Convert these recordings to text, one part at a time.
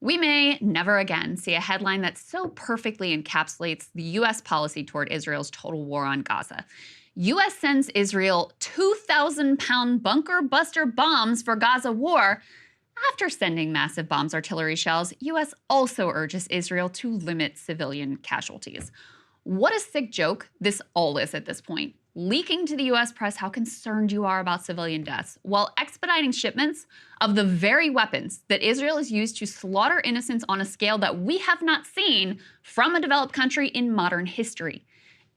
We may never again see a headline that so perfectly encapsulates the U.S. policy toward Israel's total war on Gaza. U.S. sends Israel 2,000-pound bunker buster bombs for Gaza war. After sending massive bombs artillery shells, U.S. also urges Israel to limit civilian casualties. What a sick joke this all is at this point. Leaking to the U.S. press how concerned you are about civilian deaths, while expediting shipments of the very weapons that Israel has used to slaughter innocents on a scale that we have not seen from a developed country in modern history.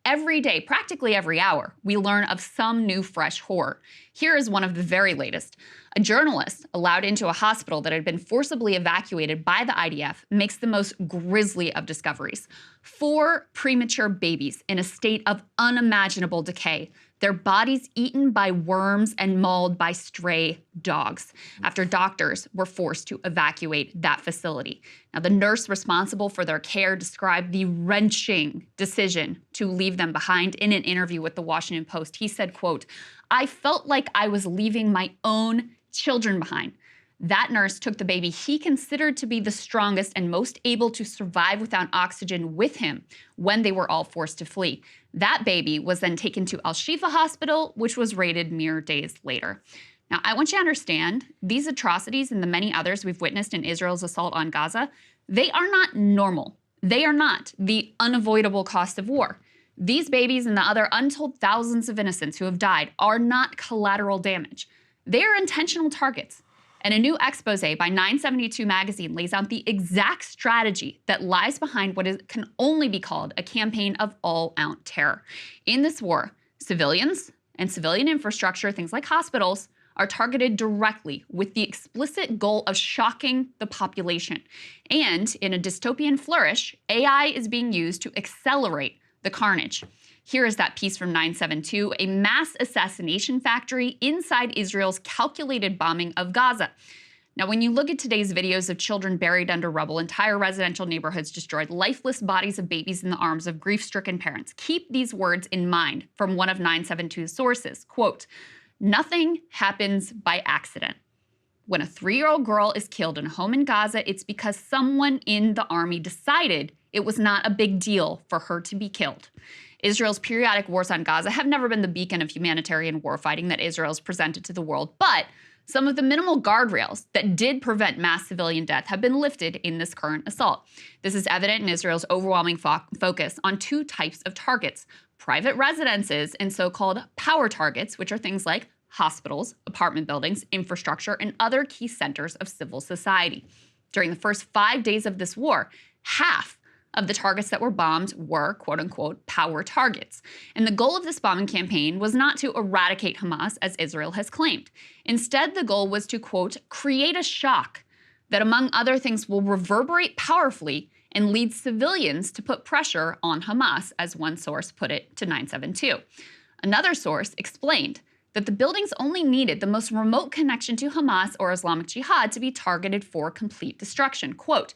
Every day, practically every hour, we learn of some new fresh horror. Here is one of the very latest. A journalist allowed into a hospital that had been forcibly evacuated by the IDF makes the most grisly of discoveries. 4 premature babies in a state of unimaginable decay, their bodies eaten by worms and mauled by stray dogs, after doctors were forced to evacuate that facility. Now, the nurse responsible for their care described the wrenching decision to leave them behind in an interview with the Washington Post. He said, quote, "I felt like I was leaving my own children behind." That nurse took the baby he considered to be the strongest and most able to survive without oxygen with him when they were all forced to flee. That baby was then taken to Al-Shifa Hospital, which was raided mere days later. Now, I want you to understand, these atrocities and the many others we've witnessed in Israel's assault on Gaza, they are not normal. They are not the unavoidable cost of war. These babies and the other untold thousands of innocents who have died are not collateral damage. They are intentional targets. And a new expose by 972 magazine lays out the exact strategy that lies behind what can only be called a campaign of all-out terror. In this war, civilians and civilian infrastructure, things like hospitals, are targeted directly with the explicit goal of shocking the population. And in a dystopian flourish, AI is being used to accelerate the carnage. Here is that piece from 972, a mass assassination factory inside Israel's calculated bombing of Gaza. Now, when you look at today's videos of children buried under rubble, entire residential neighborhoods destroyed, lifeless bodies of babies in the arms of grief-stricken parents, keep these words in mind from one of 972's sources. Quote, "Nothing happens by accident. When a 3-year-old girl is killed in a home in Gaza, it's because someone in the army decided it was not a big deal for her to be killed." Israel's periodic wars on Gaza have never been the beacon of humanitarian warfighting that Israel's presented to the world, but some of the minimal guardrails that did prevent mass civilian death have been lifted in this current assault. This is evident in Israel's overwhelming focus on 2 types of targets: private residences and so-called power targets, which are things like hospitals, apartment buildings, infrastructure, and other key centers of civil society. During the first 5 days of this war, half of the targets that were bombed were, quote-unquote, power targets. And the goal of this bombing campaign was not to eradicate Hamas, as Israel has claimed. Instead, the goal was to, quote, "create a shock that, among other things, will reverberate powerfully and lead civilians to put pressure on Hamas," as one source put it to 972. Another source explained that the buildings only needed the most remote connection to Hamas or Islamic Jihad to be targeted for complete destruction. Quote,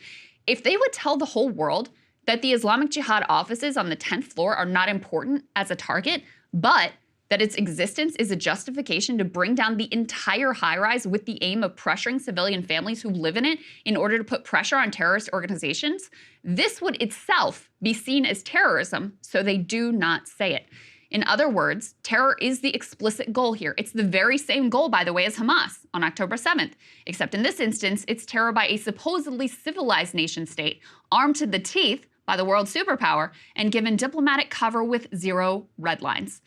"If they would tell the whole world that the Islamic Jihad offices on the 10th floor are not important as a target, but that its existence is a justification to bring down the entire high-rise with the aim of pressuring civilian families who live in it in order to put pressure on terrorist organizations, this would itself be seen as terrorism, so they do not say it." In other words, terror is the explicit goal here. It's the very same goal, by the way, as Hamas on October 7th, except in this instance, it's terror by a supposedly civilized nation-state armed to the teeth by the world superpower and given diplomatic cover with 0 red lines.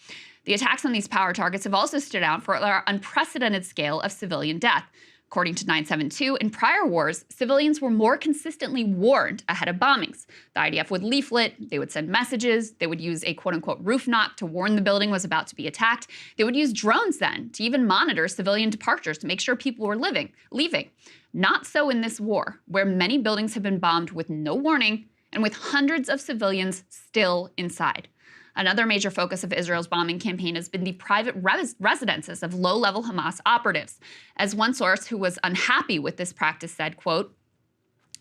The attacks on these power targets have also stood out for their unprecedented scale of civilian death. According to 972, in prior wars, civilians were more consistently warned ahead of bombings. The IDF would leaflet, they would send messages, they would use a quote-unquote roof knock to warn the building was about to be attacked. They would use drones then to even monitor civilian departures to make sure people were leaving. Not so in this war, where many buildings have been bombed with no warning and with hundreds of civilians still inside. Another major focus of Israel's bombing campaign has been the private residences of low-level Hamas operatives. As one source who was unhappy with this practice said, quote,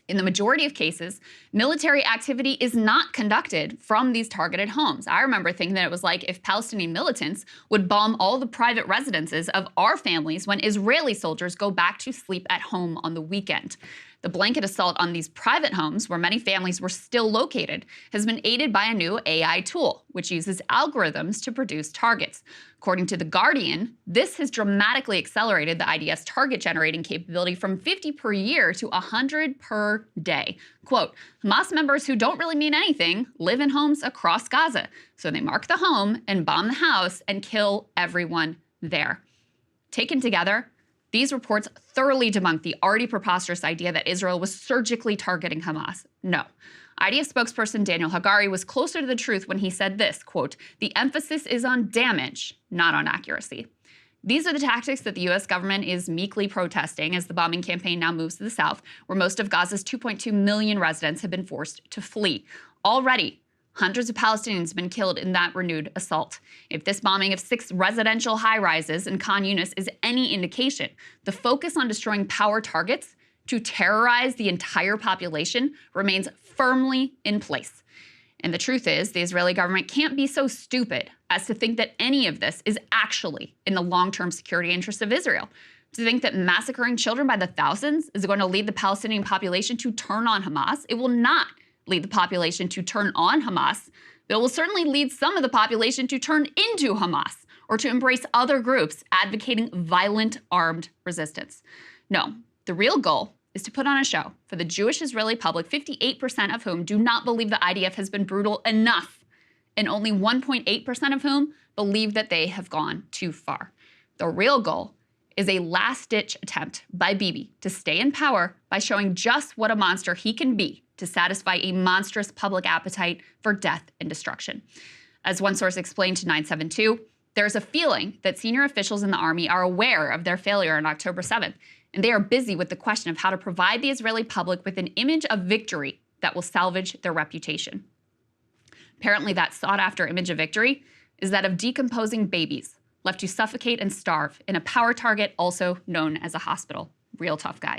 "In the majority of cases, military activity is not conducted from these targeted homes." I remember thinking that it was like if Palestinian militants would bomb all the private residences of our families when Israeli soldiers go back to sleep at home on the weekend. The blanket assault on these private homes, where many families were still located, has been aided by a new AI tool, which uses algorithms to produce targets. According to The Guardian, this has dramatically accelerated the IDF's target generating capability from 50 per year to 100 per day. Quote, Hamas members who don't really mean anything live in homes across Gaza, so they mark the home and bomb the house and kill everyone there. Taken together, these reports thoroughly debunk the already preposterous idea that Israel was surgically targeting Hamas. No. IDF spokesperson Daniel Hagari was closer to the truth when he said this, quote, the emphasis is on damage, not on accuracy. These are the tactics that the U.S. government is meekly protesting as the bombing campaign now moves to the south, where most of Gaza's 2.2 million residents have been forced to flee. Already, hundreds of Palestinians have been killed in that renewed assault. If this bombing of 6 residential high-rises in Khan Yunis is any indication, the focus on destroying power targets to terrorize the entire population remains firmly in place. And the truth is, the Israeli government can't be so stupid as to think that any of this is actually in the long-term security interests of Israel. To think that massacring children by the thousands is going to lead the Palestinian population to turn on Hamas. It will not lead the population to turn on Hamas, but it will certainly lead some of the population to turn into Hamas or to embrace other groups advocating violent armed resistance. No, the real goal is to put on a show for the Jewish Israeli public, 58% of whom do not believe the IDF has been brutal enough, and only 1.8% of whom believe that they have gone too far. The real goal is a last-ditch attempt by Bibi to stay in power by showing just what a monster he can be to satisfy a monstrous public appetite for death and destruction. As one source explained to 972, there's a feeling that senior officials in the army are aware of their failure on October 7th, and they are busy with the question of how to provide the Israeli public with an image of victory that will salvage their reputation. Apparently, that sought-after image of victory is that of decomposing babies left to suffocate and starve in a power target also known as a hospital. Real tough, guys.